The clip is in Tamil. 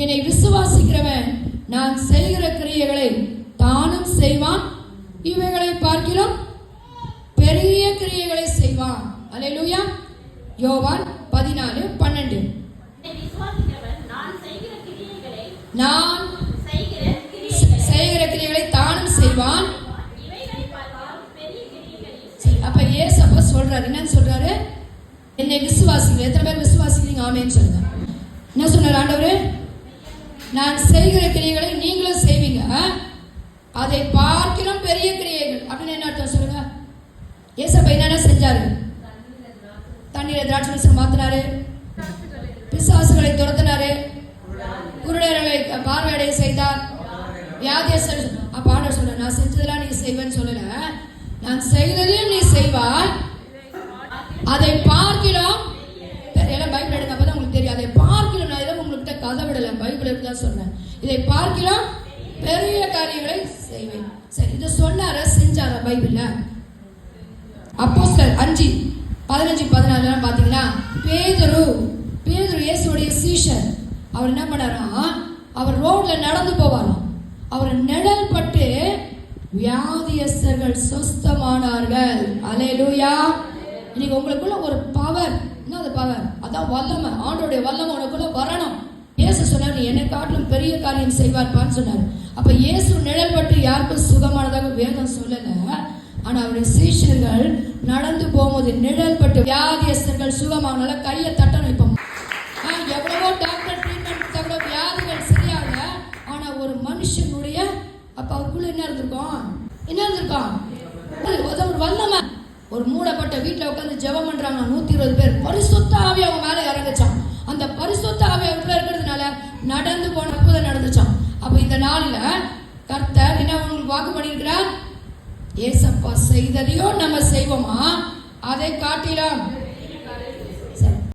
என்னை விசுவாசிக்கிறவன் நான் செய்கிற கிரியைகளை தானும் செய்வான், இவைகளை பார்க்கிறோம் பெரிய கிரியைகளை செய்வான். அல்லேலூயா. யோவான் 14:12. நான் செய்கிற கிரியைகளை தானும் செய்வான். அப்ப ஏசப்பா சொல்றாரு, என்னன்னு சொல்றாரு? என்னை விசுவாசிக்கிறேன். எத்தனை பேர் விசுவாசிக்கிறீங்க? ஆமென்னு சொல்லுங்க. என்ன சொன்னார் ஆண்டவரு? நான் செய்கிற கிரியைகளை நீங்களும் செய்வீங்க, அதை பார்க்கிறோம் பெரிய கிரியைகள். அப்படின்னு என்ன அர்த்தம் சொல்லுங்க? ஏசப்பா என்னென்ன செஞ்சாரு? தண்ணீரை திராட்சை மாத்தினாரு, பிசாசுகளை துரத்தினாரு, குருடர்களை பார்வையடைய செய்தார், வியாதியஸ்தர். அப்ப ஆண்டவர் சொல்ற, நான் செஞ்சதெல்லாம் நீ செய்வேன்னு சொல்லல, நான் செய்ததையும் நீ செய்வாய், அதை பார்க்கிறோம். எல்லாம் பைபிள் எடுக்க அப்பதான் உங்களுக்கு தெரியும். அதை பார்க்கிறோம். நான் இதை உங்கள்கிட்ட கதை விடல, பைபிள் எடுத்துதான் சொன்னேன். இதை பார்க்கிறோம் பெரிய காரியங்களை செய்வேன். சரி, இதை சொன்னார செஞ்சார பைபிள்ல? அப்போஸ்தலர் 5:15-14 பாத்தீங்கன்னா, பேதுரு இயேசுடைய சீஷர். அவர் என்ன பண்ணாரா? அவர் ரோட்ல நடந்து போவாராம். அவர் நிழல் பட்டு வியாதியஸ்தர்கள் சொஸ்தமானார்கள். அல்லேலூயா. இன்னைக்கு உங்களுக்குள்ள ஒரு பவர். என்ன பவர்? அதான் வல்லமை. ஆண்டோடைய வல்லமை உனக்குள்ள வரணும். இயேசு சொன்னார், நீ என்னை காட்டிலும் பெரிய காரியம் செய்வார்ப்பான்னு சொன்னார். அப்ப இயேசு நிழல் பட்டு யாருக்கும் சுகமானதாக வேதம் சொல்லல. ஆனா அவருடைய சீஷர்கள் நடந்து போகும்போது நிழல் பட்டு வியாதியஸ்தர்கள் சுகமானால கையை தட்டணும். இப்போ எவ்வளவோ டாக்டர் ட்ரீட்மெண்ட் தவிர வியாதிகள் சரியாக. ஆனா ஒரு மனுஷனுடைய அப்ப அவருக்குள்ள என்ன இருந்திருக்கும்? ஒரு வல்லமை. ஒரு மூடப்பட்ட வீட்டுல உட்காந்து ஜெபம் பண்றாங்க 120 பேர். பரிசுத்த ஆவி அவங்க மேல இறங்குச்சான். அந்த பரிசுத்த ஆவி அவருக்குள்ள இருக்கிறதுனால நடந்து போன அற்புதம் நடந்துச்சான். அப்ப இந்த நாள்ல கர்த்தர் என்ன உங்களுக்கு வாக்கு பண்ணியிருக்கிறார்? ஏசப்பா செய்ததையோ நம்ம செய்வோமா, அதை காட்டிலாம்